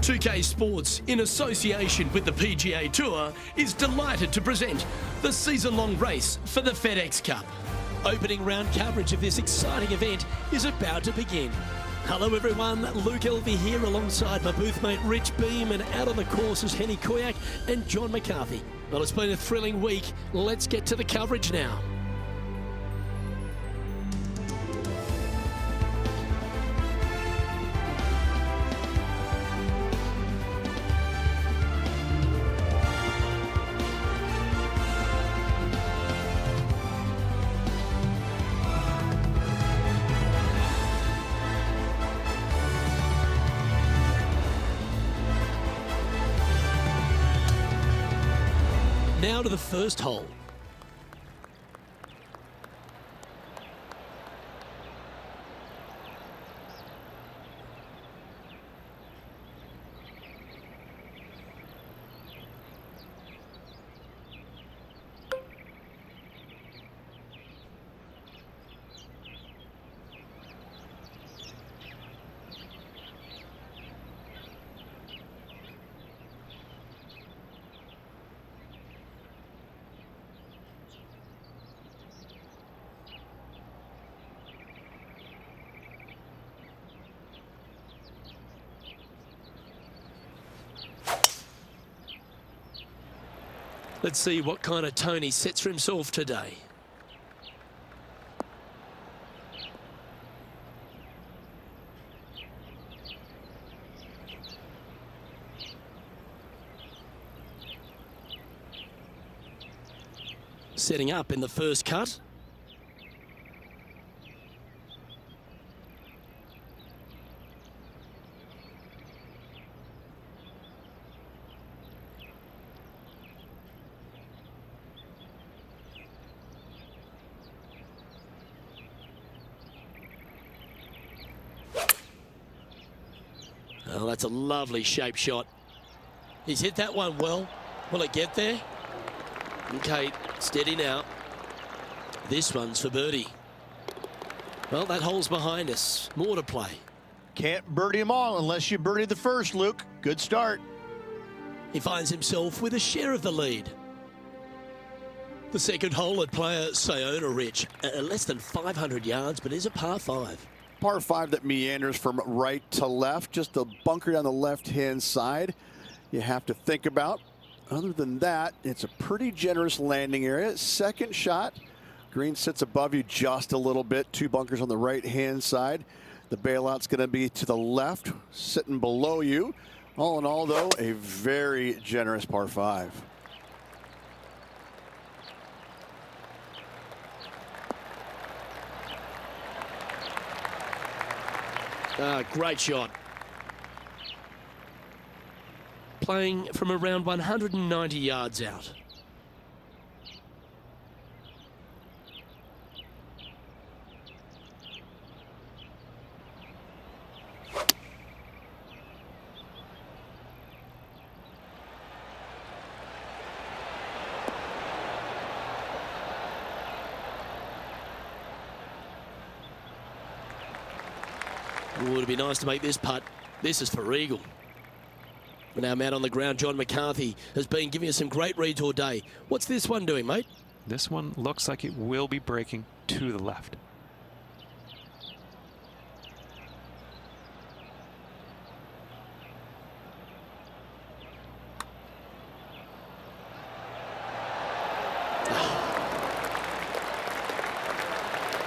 2K Sports, in association with the PGA Tour, is delighted to present the season-long race for the FedEx Cup. Opening round coverage of this exciting event is about to begin. Hello everyone, Luke Elvey here alongside my booth mate Rich Beam, and out on the course is Henny Koyak and John McCarthy. Well, it's been a thrilling week. Let's get to the coverage now. Now to the first hole. Let's see what kind of tone he sets for himself today. Setting up in the first cut. Oh, that's a lovely shape shot. He's hit that one well. Will it get there? Okay, steady now. This one's for birdie. Well, that hole's behind us. More to play. Can't birdie them all unless you birdie the first, Luke. Good start. He finds himself with a share of the lead. The second hole at player Sayona, Rich. Less than 500 yards, but is a par 5. Par 5 that meanders from right to left, just a bunker down the left-hand side you have to think about. Other than that, it's a pretty generous landing area. Second shot, green sits above you just a little bit. 2 bunkers on the right-hand side. The bailout's going to be to the left, sitting below you. All in all, though, a very generous par 5. Great shot. Playing from around 190 yards out. Ooh, it'd be nice to make this putt. This is for eagle. And our man on the ground, John McCarthy, has been giving us some great reads all day. What's this one doing, mate? This one looks like it will be breaking to the left.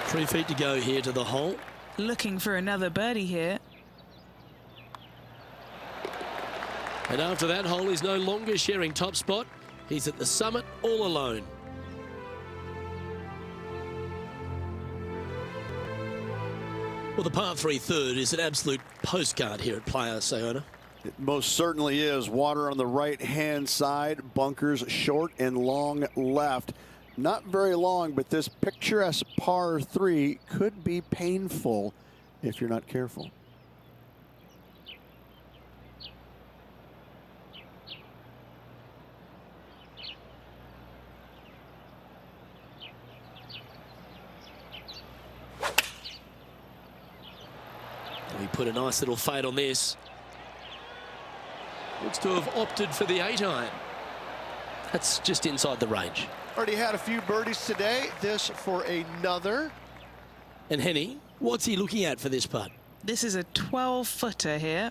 Three feet to go here to the hole. Looking for another birdie here. And after that hole, he's no longer sharing top spot. He's at the summit all alone. Well, the par 3 third is an absolute postcard here at Playa Sayona. It most certainly is. Water on the right-hand side, bunkers short and long left. Not very long, but this picturesque par 3 could be painful if you're not careful. He put a nice little fade on this. Looks to have opted for the 8-iron. That's just inside the range. Already had a few birdies today. This for another. And Henny, what's he looking at for this putt? This is a 12-footer here.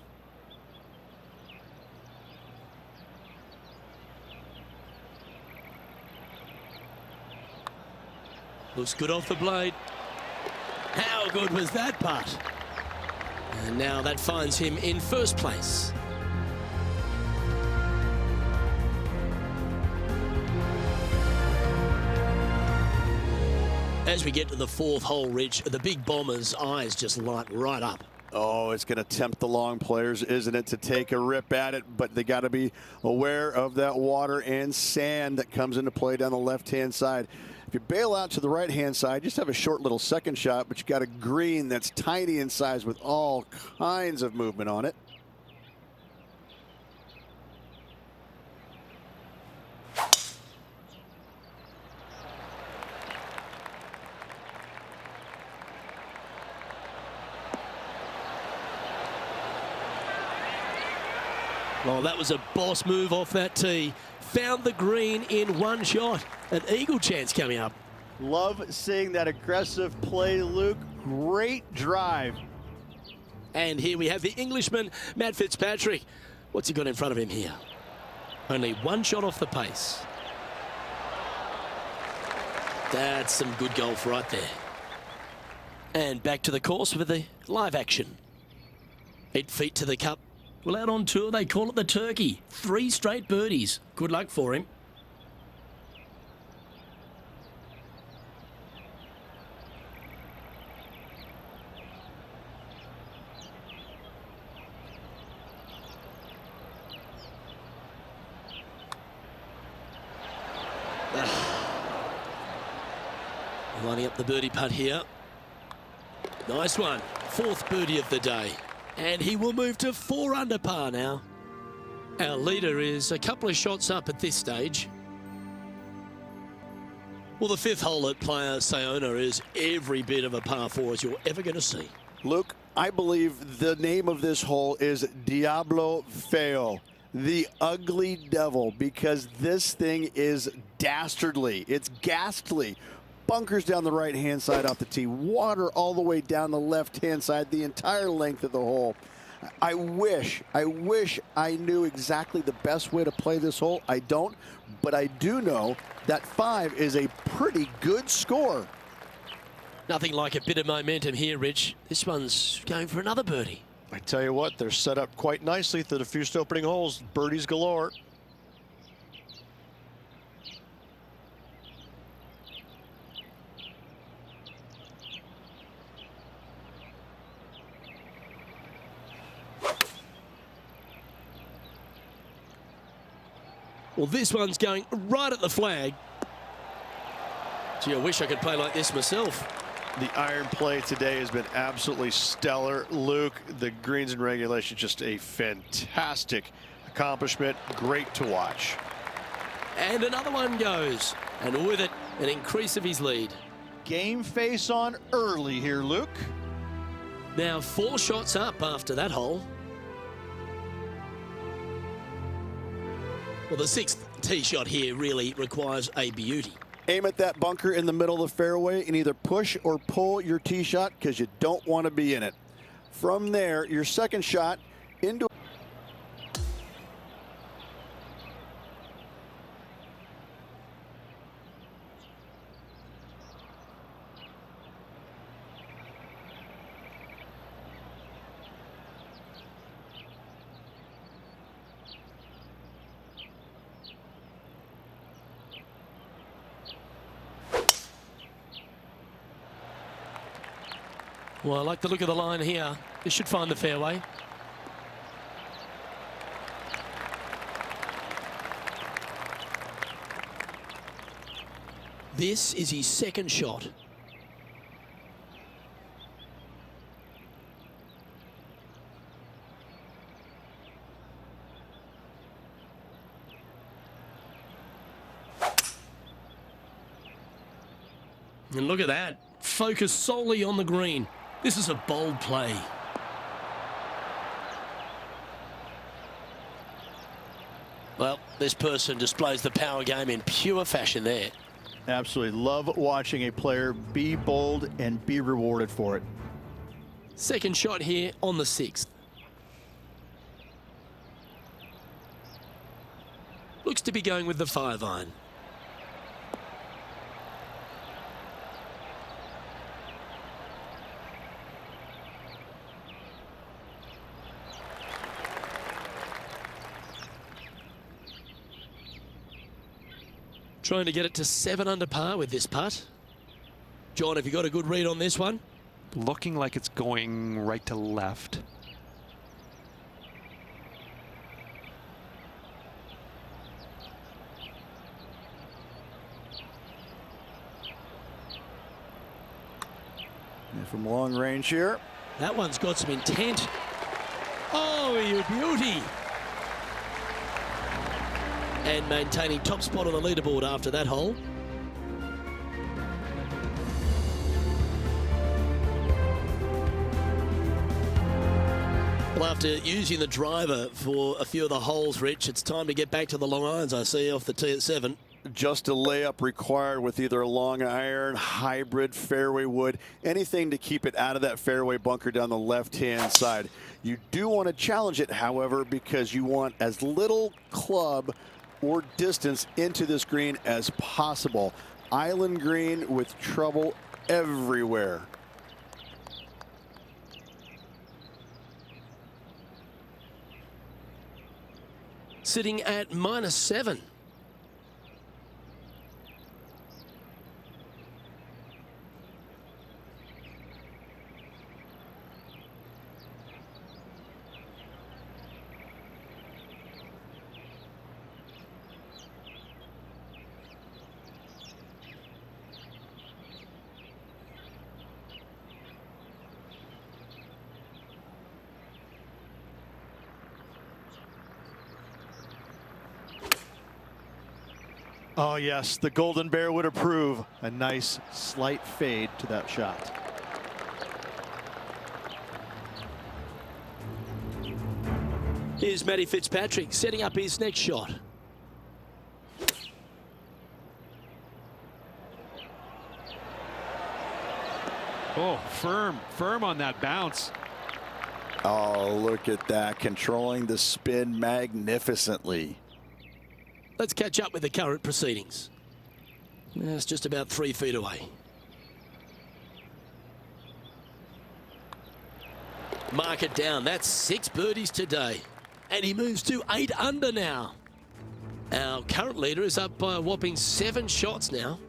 Looks good off the blade. How good was that putt? And now that finds him in first place. As we get to the 4th hole, Rich, the big bomber's eyes just light right up. Oh, it's going to tempt the long players, isn't it, to take a rip at it? But they got to be aware of that water and sand that comes into play down the left-hand side. If you bail out to the right-hand side, just have a short little second shot, but you got a green that's tiny in size with all kinds of movement on it. Well, that was a boss move off that tee. Found the green in one shot. An eagle chance coming up. Love seeing that aggressive play, Luke. Great drive. And here we have the Englishman, Matt Fitzpatrick. What's he got in front of him here? Only one shot off the pace. That's some good golf right there. And back to the course with the live action. 8 feet to the cup. Well, out on tour, they call it the turkey. 3 straight birdies. Good luck for him. Lining up the birdie putt here. Nice one. 4th birdie of the day. And he will move to 4 under par now. Our leader is a couple of shots up at this stage. Well, the 5th hole at Playa Sayona is every bit of a par 4 as you're ever going to see. Luke, I believe the name of this hole is Diablo Feo, the ugly devil, because this thing is dastardly. It's ghastly. Bunkers down the right-hand side off the tee. Water all the way down the left-hand side, the entire length of the hole. I wish I knew exactly the best way to play this hole. I don't, but I do know that 5 is a pretty good score. Nothing like a bit of momentum here, Rich. This one's going for another birdie. I tell you what, they're set up quite nicely through the first opening holes. Birdies galore. Well, this one's going right at the flag. Gee, I wish I could play like this myself. The iron play today has been absolutely stellar. Luke, the greens in regulation, just a fantastic accomplishment. Great to watch. And another one goes. And with it, an increase of his lead. Game face on early here, Luke. Now 4 shots up after that hole. Well, the 6th tee shot here really requires a beauty. Aim at that bunker in the middle of the fairway and either push or pull your tee shot because you don't want to be in it. From there, your second shot into... Well, I like the look of the line here. This should find the fairway. This is his second shot. And look at that. Focus solely on the green. This is a bold play. Well, this person displays the power game in pure fashion there. Absolutely love watching a player be bold and be rewarded for it. Second shot here on the 6th. Looks to be going with the 5-iron. Trying to get it to 7 under par with this putt. John, have you got a good read on this one? Looking like it's going right to left. And from long range here. That one's got some intent. Oh, you beauty. And maintaining top spot on the leaderboard after that hole. Well, after using the driver for a few of the holes, Rich, it's time to get back to the long irons, I see, off the tee at 7. Just a layup required with either a long iron, hybrid, fairway wood, anything to keep it out of that fairway bunker down the left-hand side. You do want to challenge it, however, because you want as little club or distance into this green as possible. Island green with trouble everywhere. Sitting at -7. Oh yes, the Golden Bear would approve. A nice slight fade to that shot. Here's Matty Fitzpatrick setting up his next shot. Oh, firm on that bounce. Oh, look at that, controlling the spin magnificently. Let's catch up with the current proceedings. It's just about 3 feet away. Mark it down. That's 6 birdies today. And he moves to 8 under now. Our current leader is up by a whopping 7 shots now.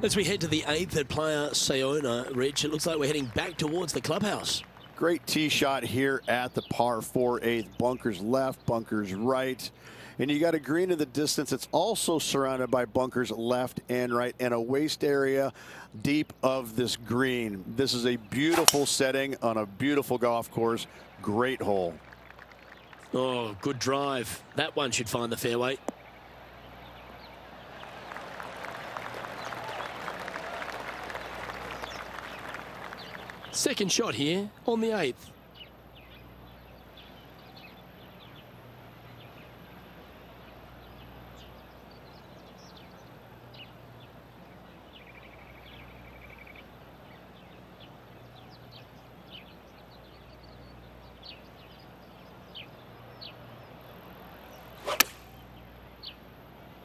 As we head to the 8th at Playa Sayona, Rich, it looks like we're heading back towards the clubhouse. Great tee shot here at the par 4 8th. Bunkers left, bunkers right. And you got a green in the distance. It's also surrounded by bunkers left and right and a waste area deep of this green. This is a beautiful setting on a beautiful golf course. Great hole. Oh, good drive. That one should find the fairway. Second shot here on the 8th.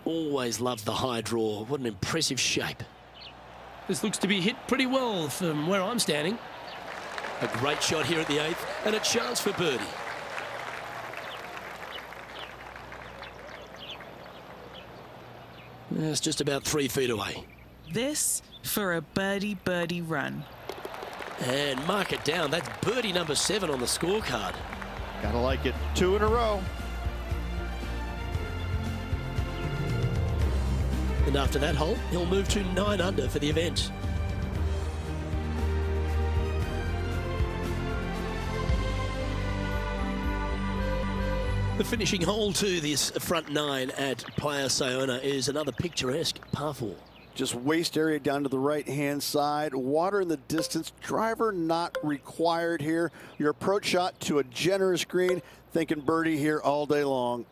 Always loved the high draw. What an impressive shape. This looks to be hit pretty well from where I'm standing. A great shot here at the 8th and a chance for birdie. It's just about 3 feet away. This for a birdie run. And mark it down. That's birdie number 7 on the scorecard. Gotta like it. 2 in a row. And after that hole, he'll move to 9 under for the event. The finishing hole to this front 9 at Playa Sayona is another picturesque par 4. Just waste area down to the right-hand side. Water in the distance. Driver not required here. Your approach shot to a generous green. Thinking birdie here all day long.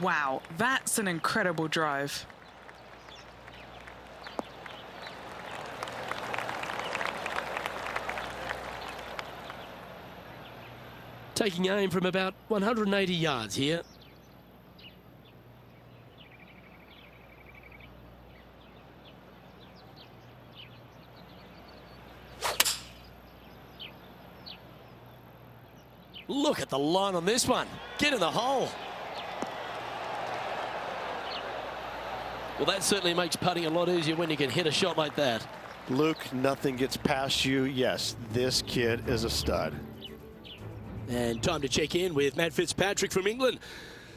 Wow, that's an incredible drive. Taking aim from about 180 yards here. Look at the line on this one. Get in the hole. Well, that certainly makes putting a lot easier when you can hit a shot like that. Luke, nothing gets past you. Yes, this kid is a stud. And time to check in with Matt Fitzpatrick from England,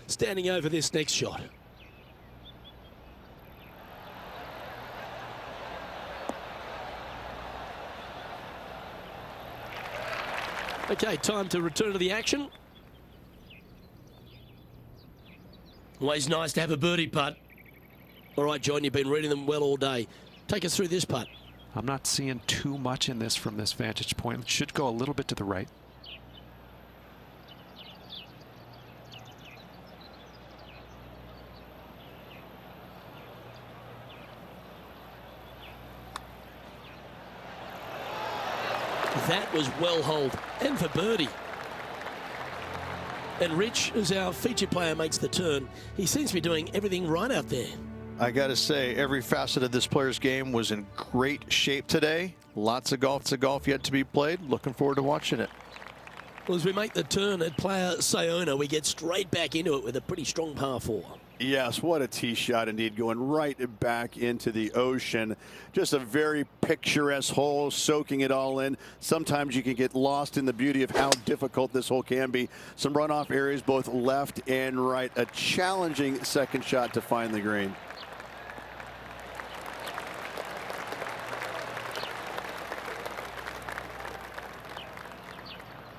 standing over this next shot. Okay, time to return to the action. Always nice to have a birdie putt. All right, John, you've been reading them well all day. Take us through this putt. I'm not seeing too much in this from this vantage point. It should go a little bit to the right. That was well holed, and for birdie. And Rich, as our featured player, makes the turn. He seems to be doing everything right out there. I got to say, every facet of this player's game was in great shape today. Lots of golf yet to be played. Looking forward to watching it. Well, as we make the turn at player Sayona, we get straight back into it with a pretty strong par 4. Yes, what a tee shot indeed, going right back into the ocean. Just a very picturesque hole, soaking it all in. Sometimes you can get lost in the beauty of how difficult this hole can be. Some runoff areas both left and right. A challenging second shot to find the green.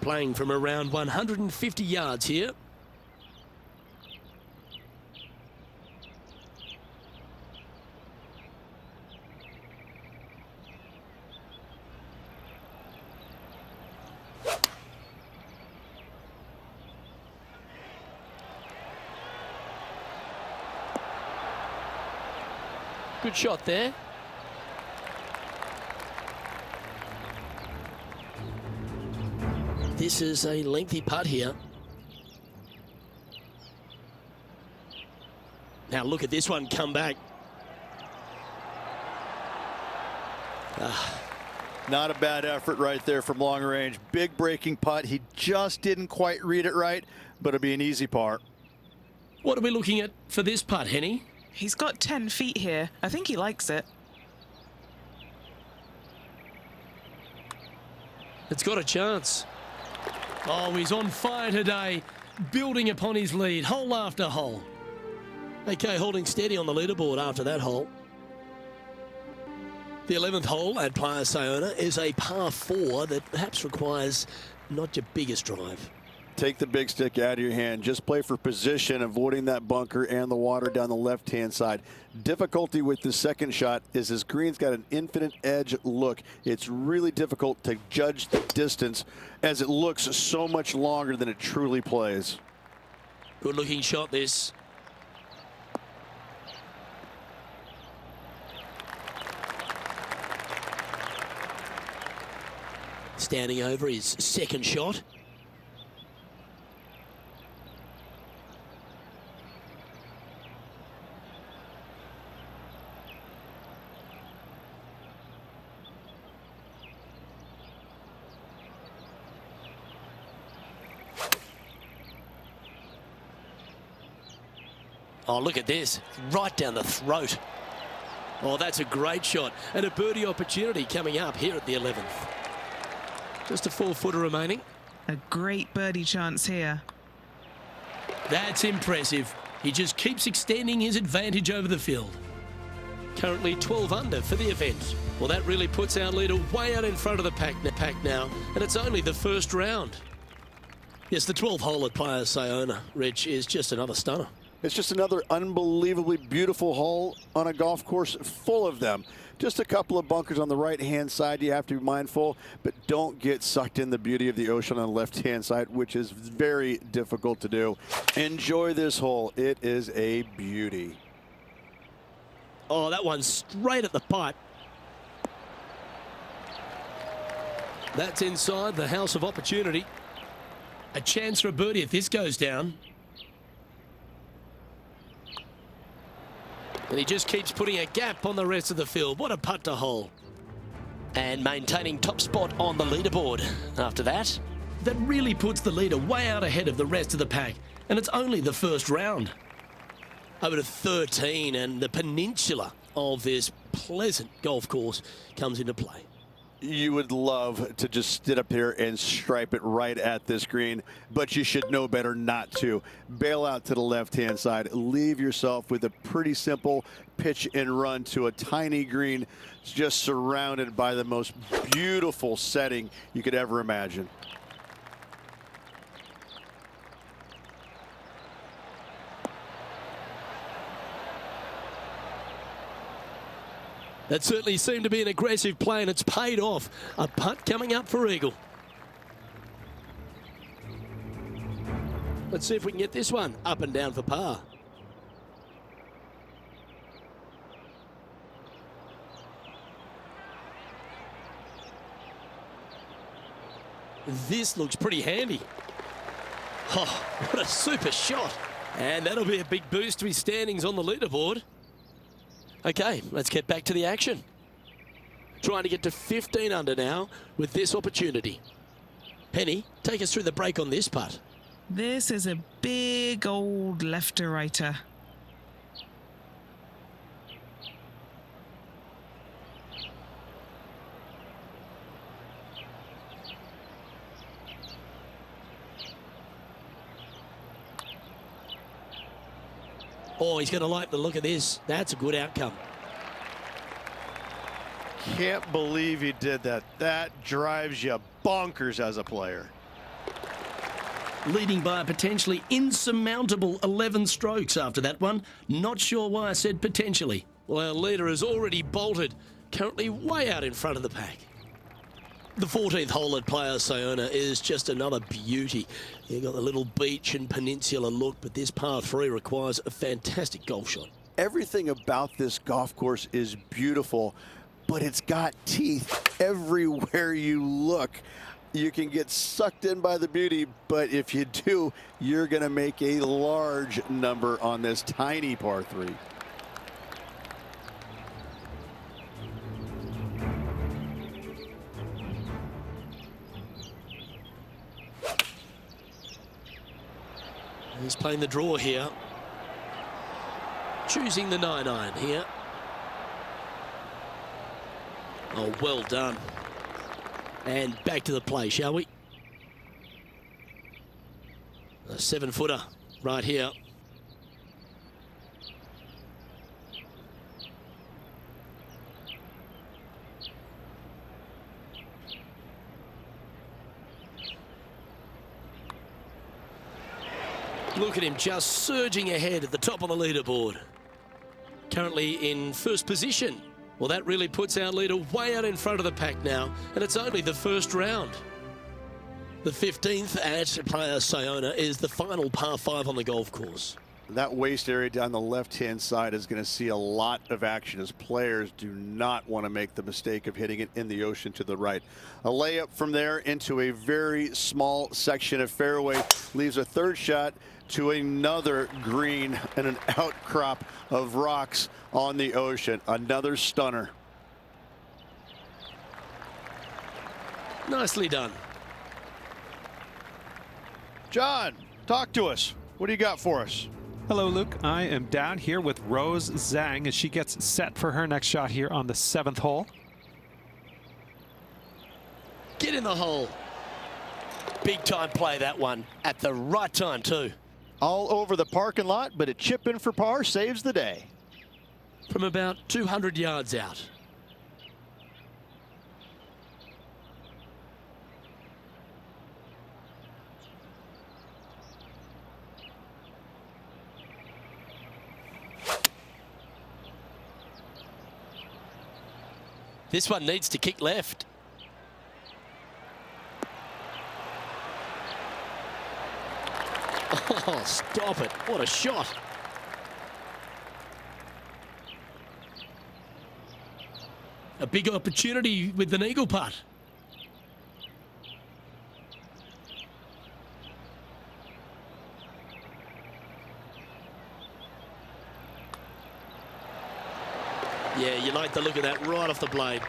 Playing from around 150 yards here. Good shot there. This is a lengthy putt here. Now look at this one come back. Not a bad effort right there from long range. Big breaking putt. He just didn't quite read it right, but it'll be an easy par. What are we looking at for this putt, Henny? He's got 10 feet here. I think he likes it. It's got a chance. Oh, he's on fire today, building upon his lead, hole after hole. Okay, holding steady on the leaderboard after that hole. The 11th hole at Playa Sayona is a par 4 that perhaps requires not your biggest drive. Take the big stick out of your hand. Just play for position, avoiding that bunker and the water down the left-hand side. Difficulty with the second shot is this green's got an infinite edge look. It's really difficult to judge the distance as it looks so much longer than it truly plays. Good looking shot this. Standing over his second shot. Oh, look at this, right down the throat. Oh, that's a great shot, and a birdie opportunity coming up here at the 11th. Just a 4-footer remaining. A great birdie chance here. That's impressive. He just keeps extending his advantage over the field. Currently 12 under for the event. Well, that really puts our leader way out in front of the pack now, and it's only the first round. Yes, the 12th hole at Playa Sayona, Rich, is just another stunner. It's just another unbelievably beautiful hole on a golf course full of them. Just a couple of bunkers on the right-hand side you have to be mindful, but don't get sucked in the beauty of the ocean on the left-hand side, which is very difficult to do. Enjoy this hole. It is a beauty. Oh, that one's straight at the pipe. That's inside the house of opportunity. A chance for a birdie if this goes down. And he just keeps putting a gap on the rest of the field. What a putt to hole. And maintaining top spot on the leaderboard after that. That really puts the leader way out ahead of the rest of the pack. And it's only the first round. Over to 13, and the peninsula of this pleasant golf course comes into play. You would love to just sit up here and stripe it right at this green, but you should know better not to. Bail out to the left-hand side. Leave yourself with a pretty simple pitch and run to a tiny green, just surrounded by the most beautiful setting you could ever imagine. That certainly seemed to be an aggressive play, and it's paid off. A putt coming up for eagle. Let's see if we can get this one up and down for par. This looks pretty handy. Oh, what a super shot. And that'll be a big boost to his standings on the leaderboard. Okay, let's get back to the action. Trying to get to 15 under now with this opportunity. Penny, take us through the break on this putt. This is a big old left-to-righter. Oh, he's going to like the look of this. That's a good outcome. Can't believe he did that. That drives you bonkers as a player. Leading by a potentially insurmountable 11 strokes after that one. Not sure why I said potentially. Well, our leader has already bolted, currently way out in front of the pack. The 14th hole at Playa Sayona is just another beauty. You've got the little beach and peninsula look, but this par 3 requires a fantastic golf shot. Everything about this golf course is beautiful, but it's got teeth everywhere you look. You can get sucked in by the beauty, but if you do, you're going to make a large number on this tiny par 3. He's playing the draw here. Choosing the 9-iron here. Oh, well done. And back to the play, shall we? A 7-footer right here. Look at him just surging ahead at the top of the leaderboard. Currently in first position. Well, that really puts our leader way out in front of the pack now, and it's only the first round. The 15th at Playa Sayona is the final par 5 on the golf course. That waist area down the left-hand side is going to see a lot of action as players do not want to make the mistake of hitting it in the ocean to the right. A layup from there into a very small section of fairway leaves a third shot to another green and an outcrop of rocks on the ocean. Another stunner. Nicely done. John, talk to us. What do you got for us? Hello, Luke. I am down here with Rose Zhang as she gets set for her next shot here on the 7th hole. Get in the hole. Big time play, that one. At the right time, too. All over the parking lot, but a chip in for par saves the day. From about 200 yards out. This one needs to kick left. Oh, stop it. What a shot. A big opportunity with an eagle putt. Yeah, you like the look of that right off the blade.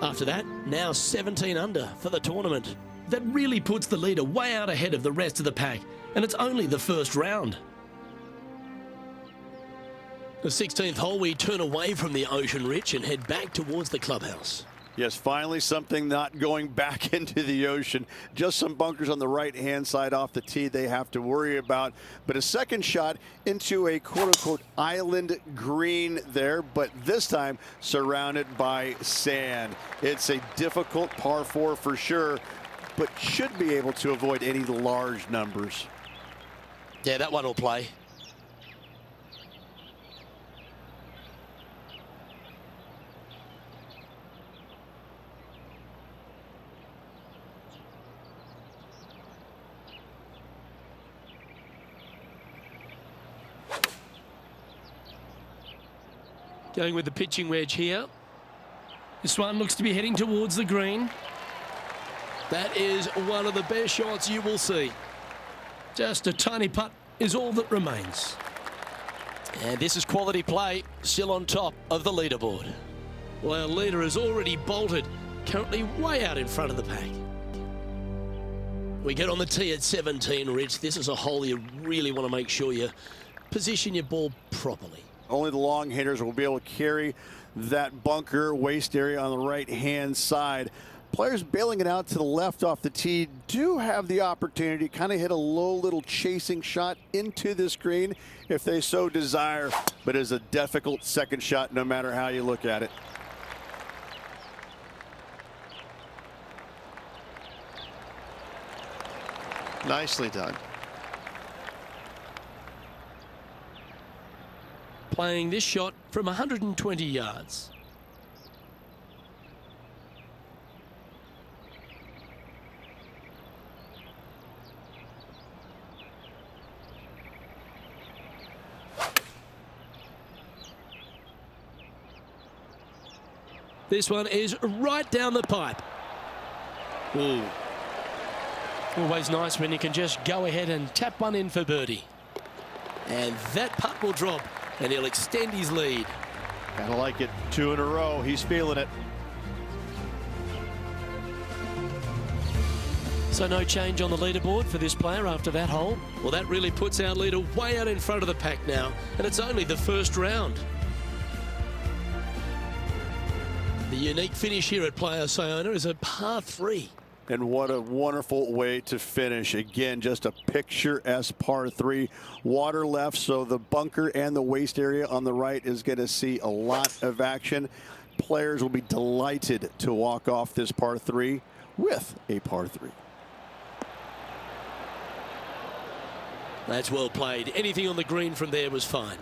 After that, now 17 under for the tournament. That really puts the leader way out ahead of the rest of the pack, and it's only the first round. The 16th hole, we turn away from the Ocean Rich and head back towards the clubhouse. Yes, finally something not going back into the ocean. Just some bunkers on the right-hand side off the tee they have to worry about. But a second shot into a quote-unquote island green there, but this time surrounded by sand. It's a difficult par 4 for sure, but should be able to avoid any large numbers. Yeah, that one will play. Going with the pitching wedge here. This one looks to be heading towards the green. That is one of the best shots you will see. Just a tiny putt is all that remains. And this is quality play, still on top of the leaderboard. Well, our leader has already bolted, currently way out in front of the pack. We get on the tee at 17, Rich. This is a hole you really want to make sure you position your ball properly. Only the long hitters will be able to carry that bunker waist area on the right-hand side. Players bailing it out to the left off the tee do have the opportunity to kind of hit a low little chasing shot into this green if they so desire, but it's a difficult second shot no matter how you look at it. Nicely done. Playing this shot from 120 yards. This one is right down the pipe. Ooh. Always nice when you can just go ahead and tap one in for birdie. And that putt will drop, and he'll extend his lead. Gotta like it. 2 in a row. He's feeling it. So no change on the leaderboard for this player after that hole. Well, that really puts our leader way out in front of the pack now, and it's only the first round. The unique finish here at Playa Sayona is a par 3. And what a wonderful way to finish. Again, just a picturesque par 3. Water left, so the bunker and the waist area on the right is going to see a lot of action. Players will be delighted to walk off this par 3 with a par 3. That's well played. Anything on the green from there was fine.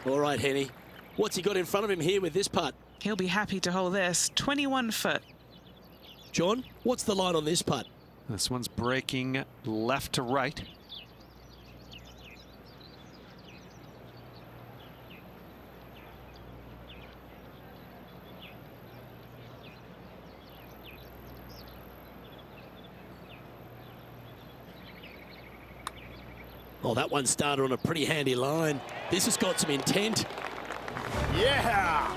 All right, Henny. What's he got in front of him here with this putt? He'll be happy to hold this. 21 foot. John, what's the line on this putt? This one's breaking left to right. Oh, that one started on a pretty handy line. This has got some intent. Yeah!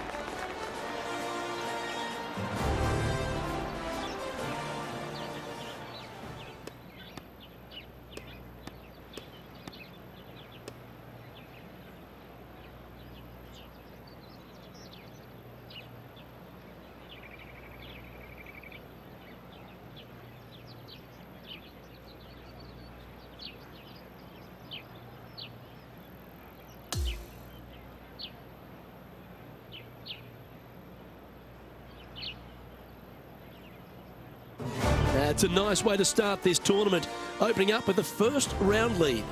That's a nice way to start this tournament, opening up with the first round lead.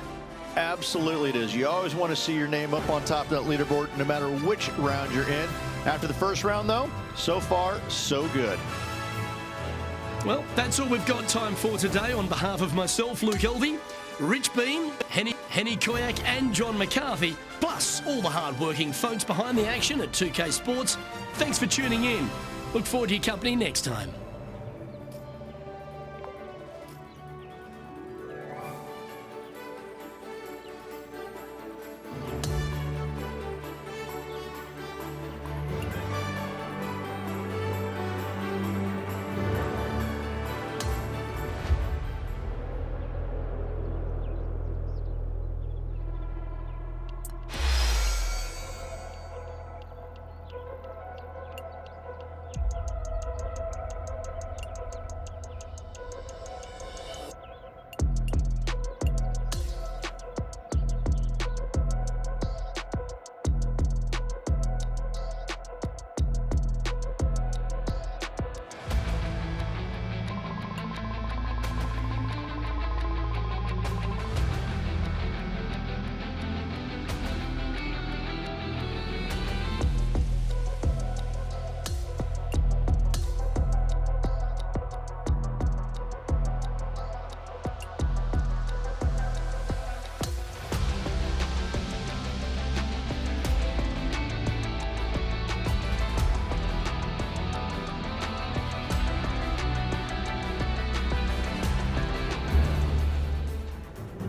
Absolutely it is. You always want to see your name up on top of that leaderboard, no matter which round you're in. After the first round, though, so far, so good. Well, that's all we've got time for today. On behalf of myself, Luke Elvey, Rich Bean, Henny Koyak and John McCarthy, plus all the hard-working folks behind the action at 2K Sports, thanks for tuning in. Look forward to your company next time.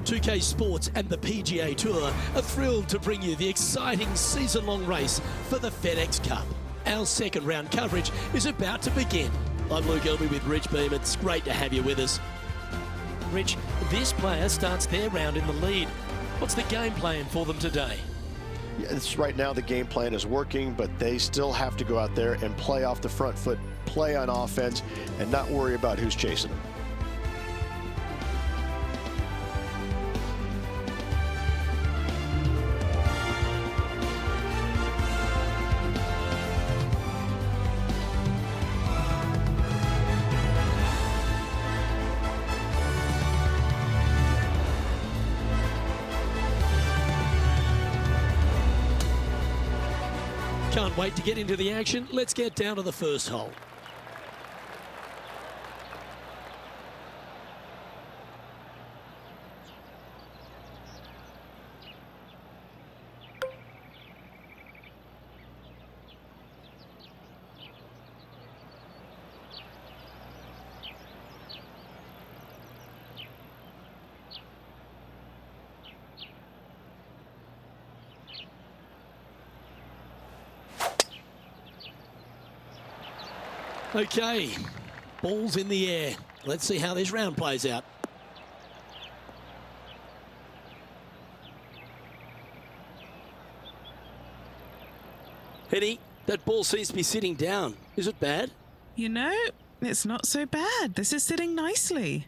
UK Sports and the PGA Tour are thrilled to bring you the exciting season-long race for the FedEx Cup. Our second round coverage is about to begin. I'm Luke Elby with Rich Beam. It's great to have you with us. Rich, this player starts their round in the lead. What's the game plan for them today? Yes, right now the game plan is working, but they still have to go out there and play off the front foot, play on offense, and not worry about who's chasing them. Can't wait to get into the action. Let's get down to the first hole. Okay, ball's in the air. Let's see how this round plays out. Henny, that ball seems to be sitting down. Is it bad? You know, it's not so bad. This is sitting nicely.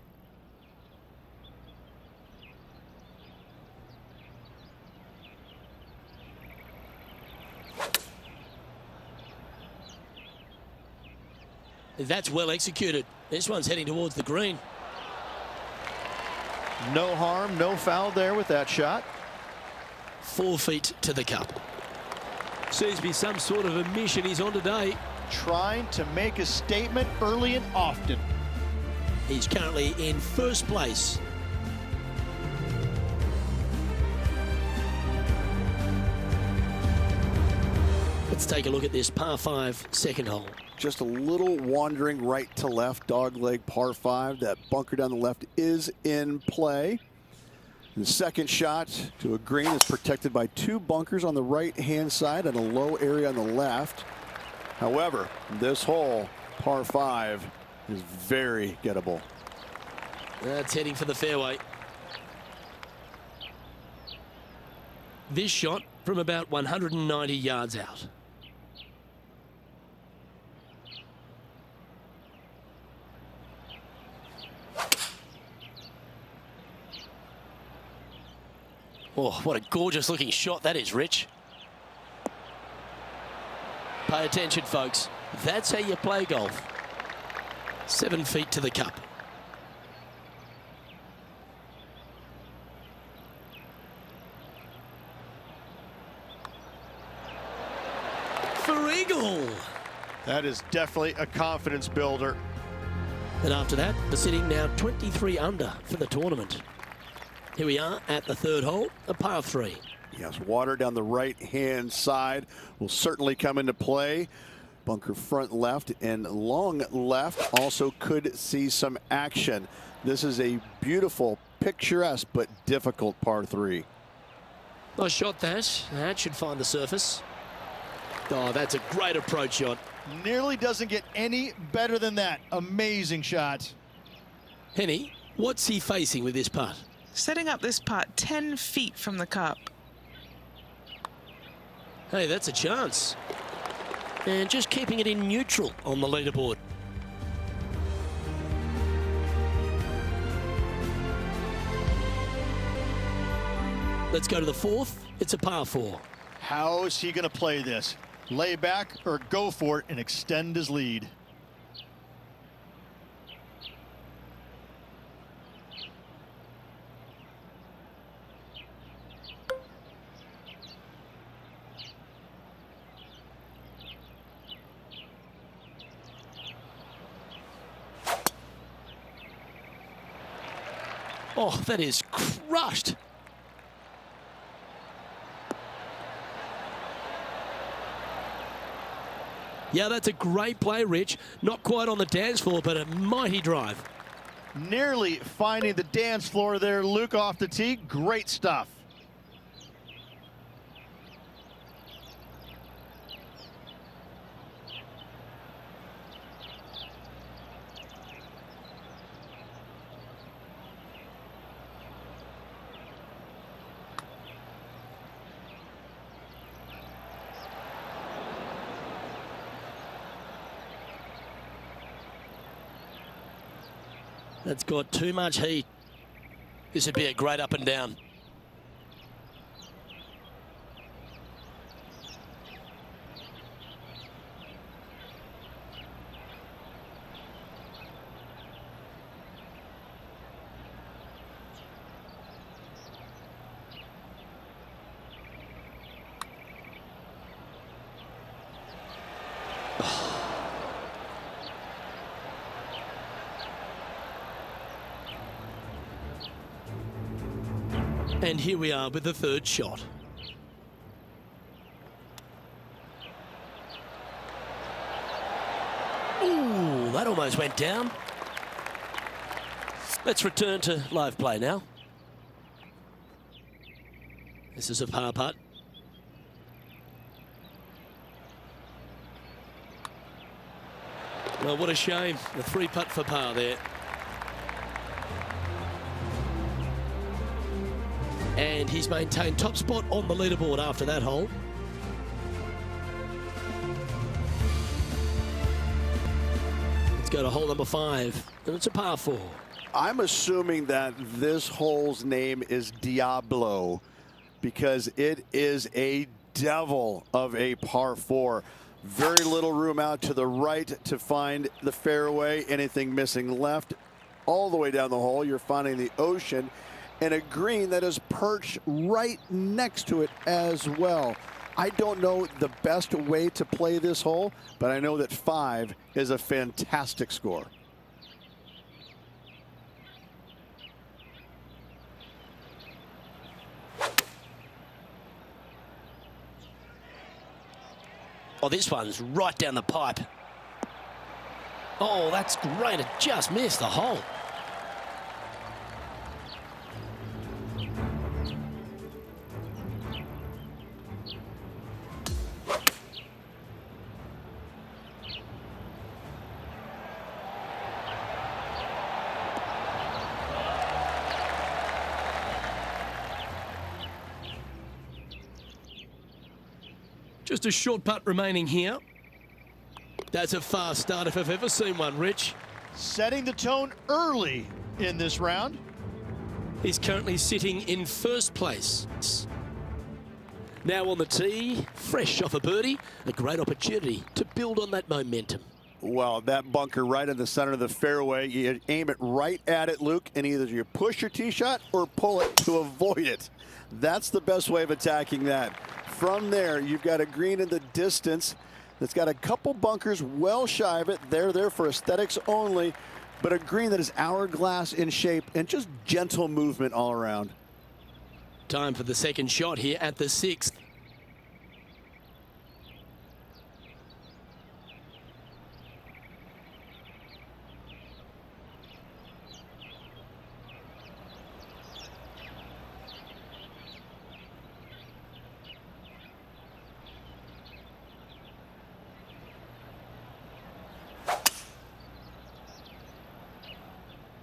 That's well executed. This one's heading towards the green. No harm, no foul there with that shot. 4 feet to the cup. Seems to be some sort of a mission he's on today. Trying to make a statement early and often. He's currently in first place. Let's take a look at this par 5 second hole. Just a little wandering right to left, dogleg par 5. That bunker down the left is in play. The second shot to a green is protected by 2 bunkers on the right-hand side and a low area on the left. However, this hole, par 5, is very gettable. That's heading for the fairway. This shot from about 190 yards out. Oh, what a gorgeous looking shot that is, Rich. Pay attention, folks. That's how you play golf. 7 feet to the cup. eagle. That is definitely a confidence builder. And after that, the sitting now 23 under for the tournament. Here we are at the third hole, a par 3. Yes, water down the right-hand side will certainly come into play. Bunker front left and long left also could see some action. This is a beautiful, picturesque, but difficult par 3. Nice shot that. That should find the surface. Oh, that's a great approach shot. Nearly doesn't get any better than that. Amazing shot. Henny, what's he facing with this putt? Setting up this putt 10 feet from the cup. Hey, that's a chance. And just keeping it in neutral on the leaderboard. Let's go to the fourth. It's a par 4. How is he going to play this? Lay back or go for it and extend his lead? Oh, that is crushed. Yeah, that's a great play, Rich. Not quite on the dance floor, but a mighty drive. Nearly finding the dance floor there, Luke, off the tee. Great stuff. That's got too much heat. This would be a great up and down. And here we are with the third shot. Ooh, that almost went down. Let's return to live play now. This is a par putt. Well, what a shame. The 3-putt for par there. And he's maintained top spot on the leaderboard after that hole. Let's go to hole number 5, and it's a par 4. I'm assuming that this hole's name is Diablo because it is a devil of a par 4. Very little room out to the right to find the fairway. Anything missing left. All the way down the hole, you're finding the ocean and a green that is perched right next to it as well. I don't know the best way to play this hole, but I know that 5 is a fantastic score. Oh, this one's right down the pipe. Oh, that's great. It just missed the hole. Just a short putt remaining here. That's a fast start if I've ever seen one, Rich. Setting the tone early in this round. He's currently sitting in first place. Now on the tee, fresh off a birdie, a great opportunity to build on that momentum. Well, that bunker right in the center of the fairway, you aim it right at it, Luke, and either you push your tee shot or pull it to avoid it. That's the best way of attacking that. From there, you've got a green in the distance It's got a couple bunkers well shy of it. They're there for aesthetics only, but a green that is hourglass in shape and just gentle movement all around. Time for the second shot here at the 6th.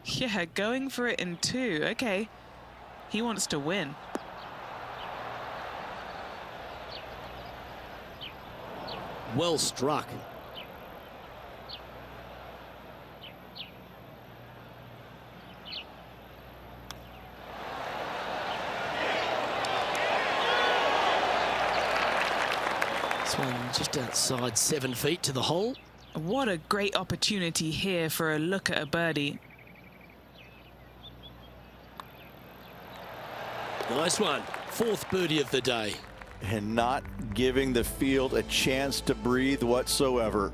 Yeah, going for it in 2. Okay. He wants to win. Well struck. This one just outside 7 feet to the hole. What a great opportunity here for a look at a birdie. Nice one. 4th birdie of the day. And not giving the field a chance to breathe whatsoever.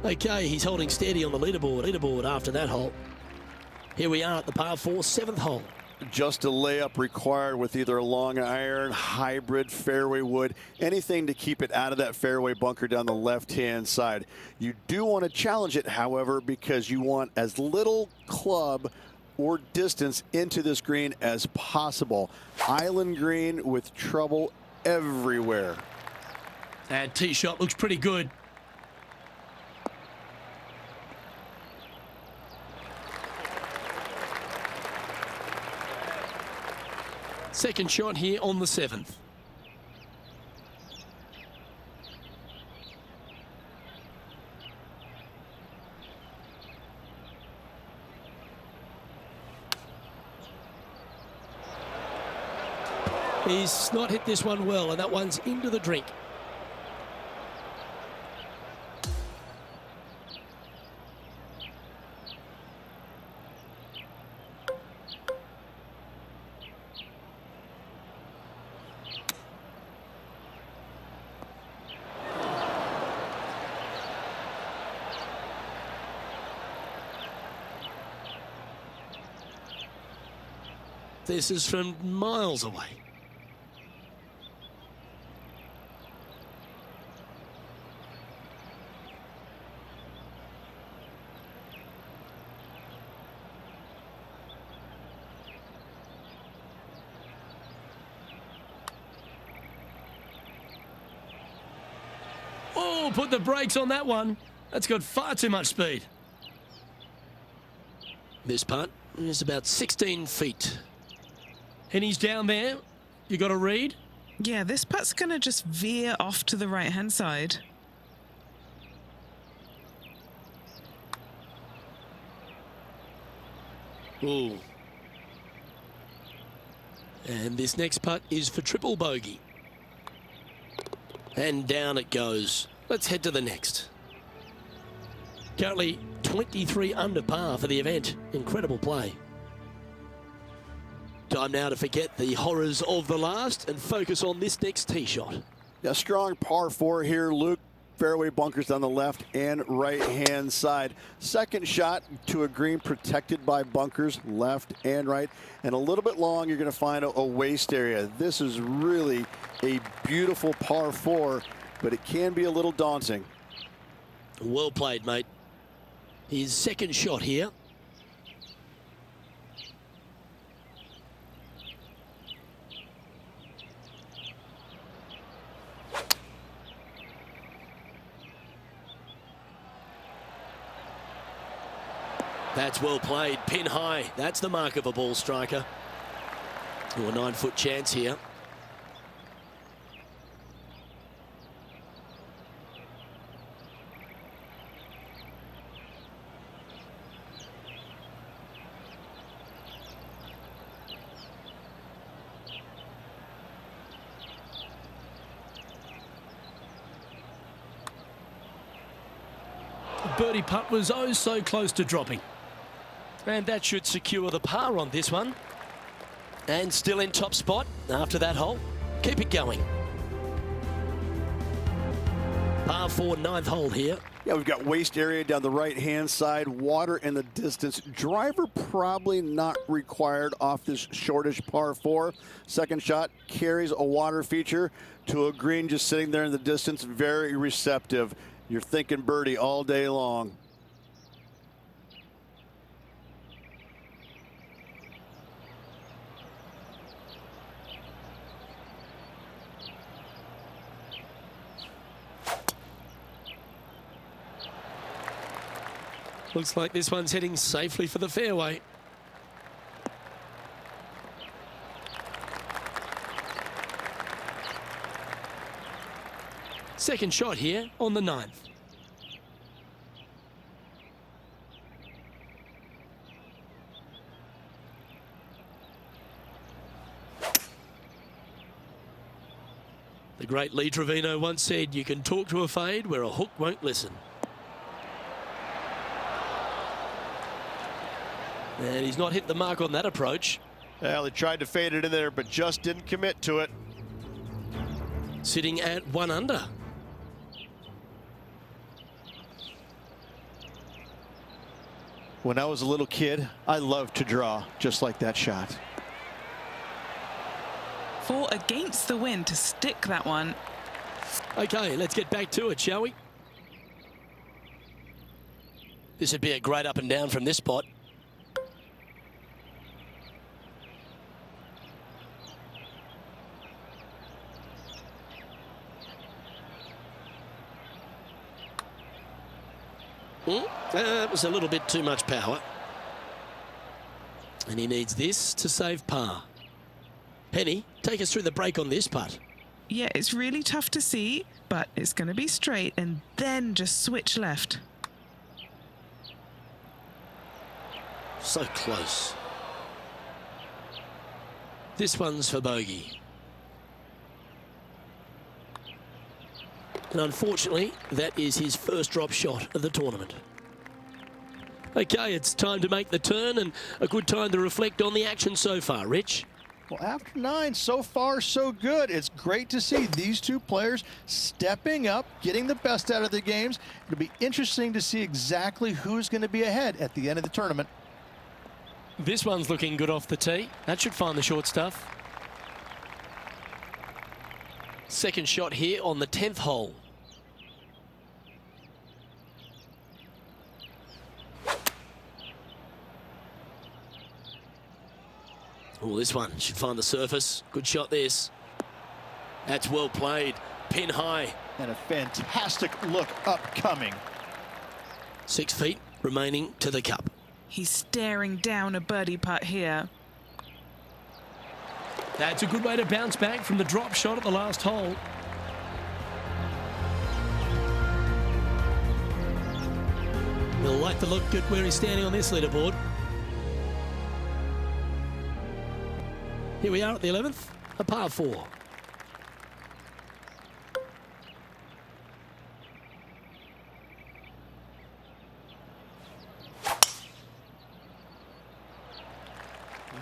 Okay, he's holding steady on the leaderboard after that hole. Here we are at the par 4, 7th hole. Just a layup required with either a long iron, hybrid, fairway wood, anything to keep it out of that fairway bunker down the left-hand side. You do want to challenge it, however, because you want as little club or distance into this green as possible. Island green with trouble everywhere. That tee shot looks pretty good. Second shot here on the 7th. He's not hit this one well, and that one's into the drink. This is from miles away. Oh, put the brakes on that one. That's got far too much speed. This putt is about 16 feet. And he's down there. You got a read? Yeah, this putt's going to just veer off to the right-hand side. Ooh. And this next putt is for triple bogey. And down it goes. Let's head to the next. Currently 23 under par for the event. Incredible play. Time now to forget the horrors of the last and focus on this next tee shot. A strong par 4 here, Luke. Fairway bunkers down the left and right-hand side. Second shot to a green protected by bunkers left and right. And a little bit long, you're going to find a waste area. This is really a beautiful par 4, but it can be a little daunting. Well played, mate. His second shot here. That's well played, pin high. That's the mark of a ball striker. A 9-foot chance here. Birdie putt was oh so close to dropping. And that should secure the par on this one. And still in top spot after that hole. Keep it going. Par 4, 9th hole here. Yeah, we've got waste area down the right-hand side, water in the distance. Driver probably not required off this shortish par 4. Second shot carries a water feature to a green just sitting there in the distance, very receptive. You're thinking birdie all day long. Looks like this one's heading safely for the fairway. Second shot here on the 9th. The great Lee Trevino once said, you can talk to a fade where a hook won't listen. And he's not hit the mark on that approach. Well, he tried to fade it in there, but just didn't commit to it. Sitting at 1 under. When I was a little kid, I loved to draw just like that shot. 4 against the wind to stick that one. Okay, let's get back to it, shall we? This would be a great up and down from this spot. That was a little bit too much power. And he needs this to save par. Penny, take us through the break on this putt. Yeah, it's really tough to see, but it's going to be straight and then just switch left. So close. This one's for bogey. And unfortunately, that is his first drop shot of the tournament. Okay, it's time to make the turn and a good time to reflect on the action so far. Rich? Well, after 9, so far so good. It's great to see these two players stepping up, getting the best out of the games. It'll be interesting to see exactly who's going to be ahead at the end of the tournament. This one's looking good off the tee. That should find the short stuff. Second shot here on the 10th hole. Oh, this one should find the surface. Good shot this. That's well played. Pin high. And a fantastic look upcoming. 6 feet remaining to the cup. He's staring down a birdie putt here. That's a good way to bounce back from the drop shot at the last hole. He'll like the look at where he's standing on this leaderboard. Here we are at the 11th, a par 4.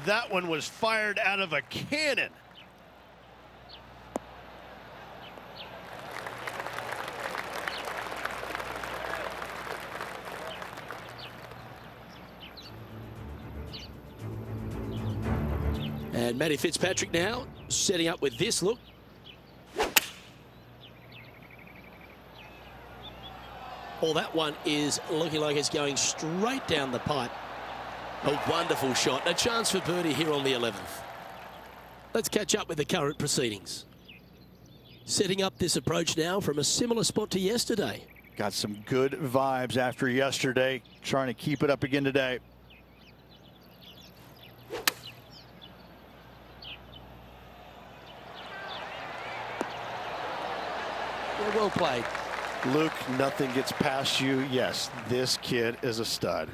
That one was fired out of a cannon. And Matty Fitzpatrick now setting up with this look. Well, that one is looking like it's going straight down the pipe. A wonderful shot. A chance for birdie here on the 11th. Let's catch up with the current proceedings. Setting up this approach now from a similar spot to yesterday. Got some good vibes after yesterday. Trying to keep it up again today. Well played. Luke, nothing gets past you. Yes, this kid is a stud.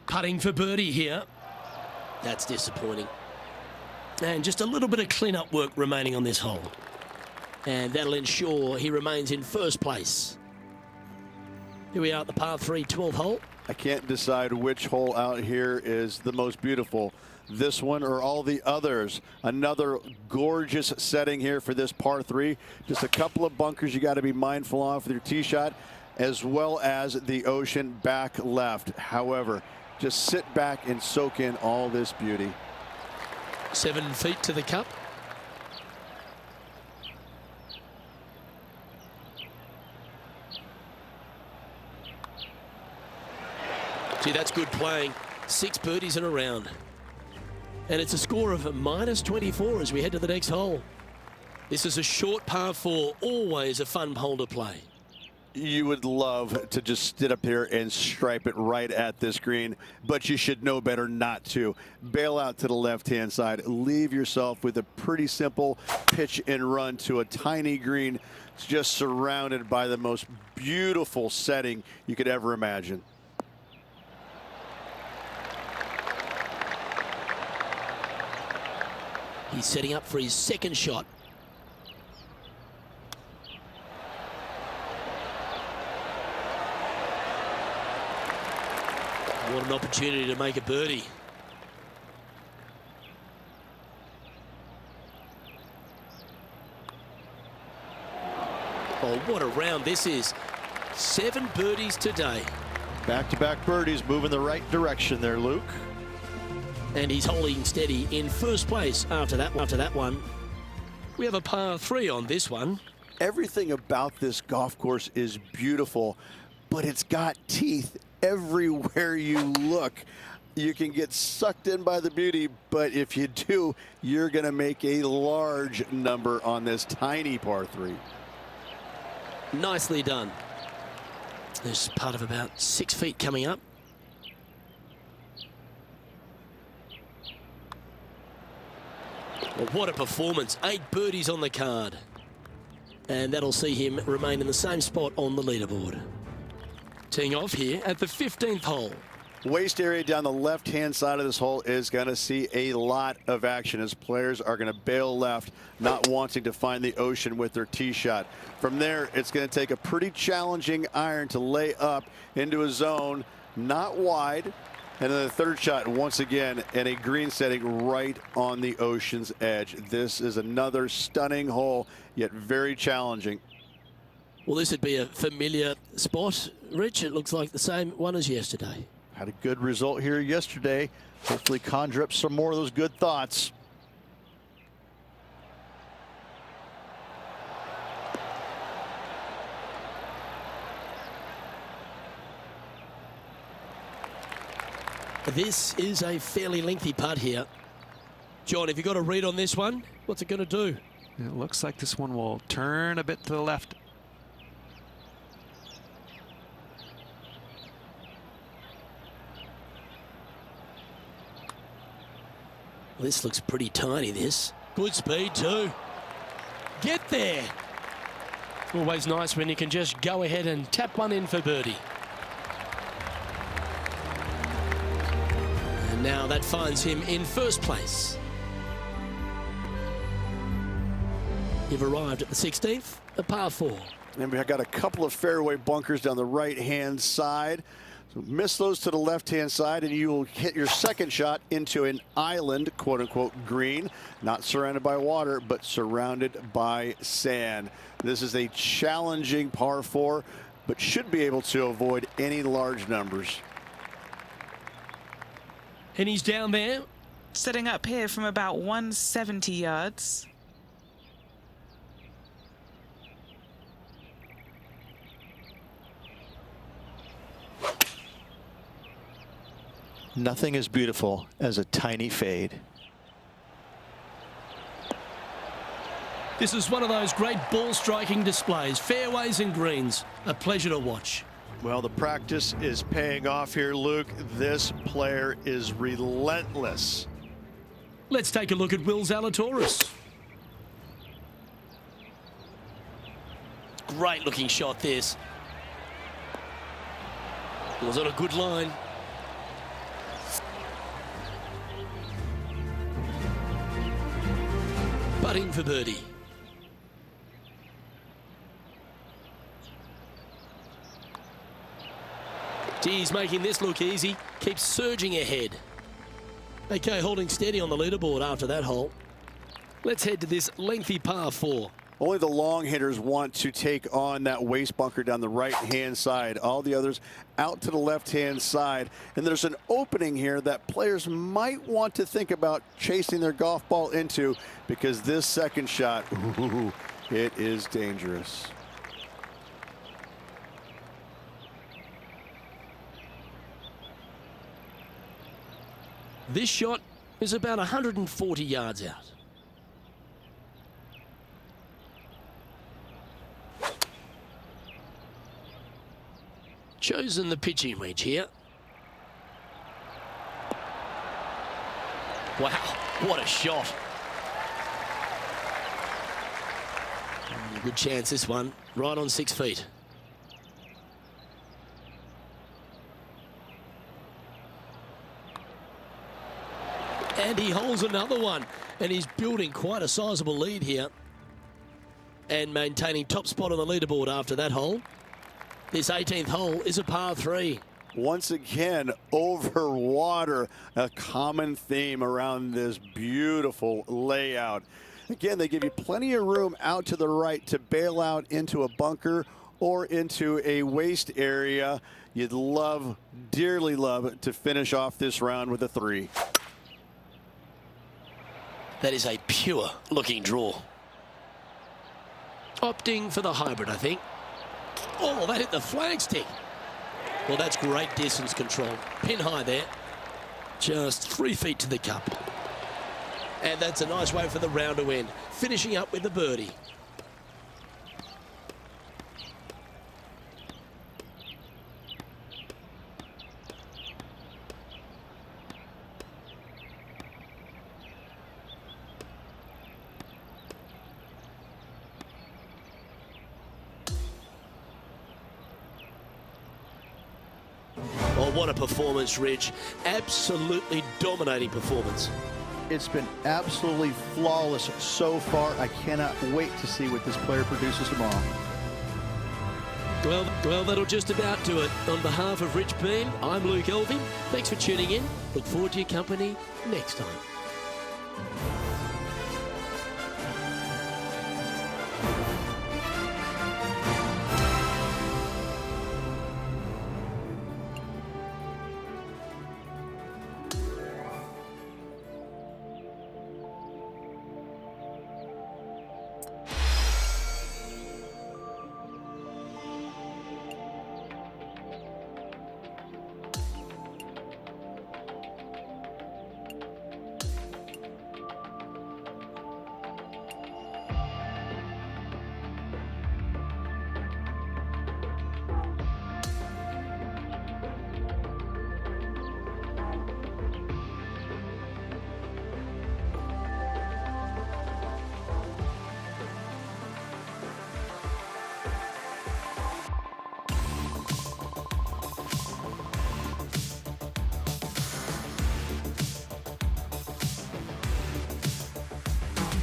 Putting for birdie here. That's disappointing. And just a little bit of clean-up work remaining on this hole. And that'll ensure he remains in first place. Here we are at the par 3 12th hole. I can't decide which hole out here is the most beautiful. this one or all the others. Another gorgeous setting here for this par 3. Just a couple of bunkers you got to be mindful of with your tee shot, as well as the ocean back left. However, just sit back and soak in all this beauty. 7 feet to the cup. Gee, that's good playing. 6 birdies in a round. And it's a score of -24 as we head to the next hole. This is a short par 4, always a fun hole to play. You would love to just sit up here and stripe it right at this green, but you should know better not to. Bail out to the left-hand side. Leave yourself with a pretty simple pitch and run to a tiny green. It's just surrounded by the most beautiful setting you could ever imagine. He's setting up for his second shot. What an opportunity to make a birdie. Oh, what a round this is. 7 birdies today. Back-to-back birdies, moving the right direction there, Luke. And he's holding steady in first place after that one. We have a par 3 on this one. Everything about this golf course is beautiful, but it's got teeth everywhere you look. You can get sucked in by the beauty, but if you do, you're going to make a large number on this tiny par 3. Nicely done. There's part of about 6 feet coming up. Well, what a performance. 8 birdies on the card. And that'll see him remain in the same spot on the leaderboard. Teeing off here at the 15th hole. Waist area down the left-hand side of this hole is going to see a lot of action as players are going to bail left, not wanting to find the ocean with their tee shot. From there, it's going to take a pretty challenging iron to lay up into a zone, not wide. And then the third shot, once again, in a green setting right on the ocean's edge. This is another stunning hole, yet very challenging. Well, this would be a familiar spot, Rich. It looks like the same one as yesterday. Had a good result here yesterday. Hopefully conjure up some more of those good thoughts. This is a fairly lengthy putt here. John, have you got a read on this one? What's it going to do? It looks like this one will turn a bit to the left. This looks pretty tiny, this. Good speed too. Get there. Always nice when you can just go ahead and tap one in for birdie. And now that finds him in first place. You've arrived at the 16th, a par 4. And we've got a couple of fairway bunkers down the right-hand side. So miss those to the left-hand side, and you will hit your second shot into an island, quote-unquote, green. Not surrounded by water, but surrounded by sand. This is a challenging par 4, but should be able to avoid any large numbers. And he's down there. Setting up here from about 170 yards. Nothing as beautiful as a tiny fade. This is one of those great ball striking displays. Fairways and greens. A pleasure to watch. Well, the practice is paying off here, Luke. This player is relentless. Let's take a look at Will Zalatoris. Great looking shot, this. Was on a good line. Putting for birdie. He's making this look easy. Keeps surging ahead. Okay, holding steady on the leaderboard after that hole. Let's head to this lengthy par 4. Only the long hitters want to take on that waste bunker down the right-hand side. All the others out to the left-hand side. And there's an opening here that players might want to think about chasing their golf ball into, because this second shot, ooh, it is dangerous. This shot is about 140 yards out. Chosen the pitching wedge here. Wow, what a shot. Good chance this one, right on 6 feet. And he holds another one, and he's building quite a sizable lead here. And maintaining top spot on the leaderboard after that hole. This 18th hole is a par 3. Once again, over water, a common theme around this beautiful layout. Again, they give you plenty of room out to the right to bail out into a bunker or into a waste area. You'd love, dearly love, to finish off this round with a 3. That is a pure looking draw. Opting for the hybrid, I think. Oh, that hit the flagstick. Well, that's great distance control. Pin high there. Just 3 feet to the cup. And that's a nice way for the round to end. Finishing up with the birdie. Oh, what a performance, Rich. Absolutely dominating performance. It's been absolutely flawless so far. I cannot wait to see what this player produces tomorrow. Well, that'll just about do it. On behalf of Rich Beam, I'm Luke Elving. Thanks for tuning in. Look forward to your company next time.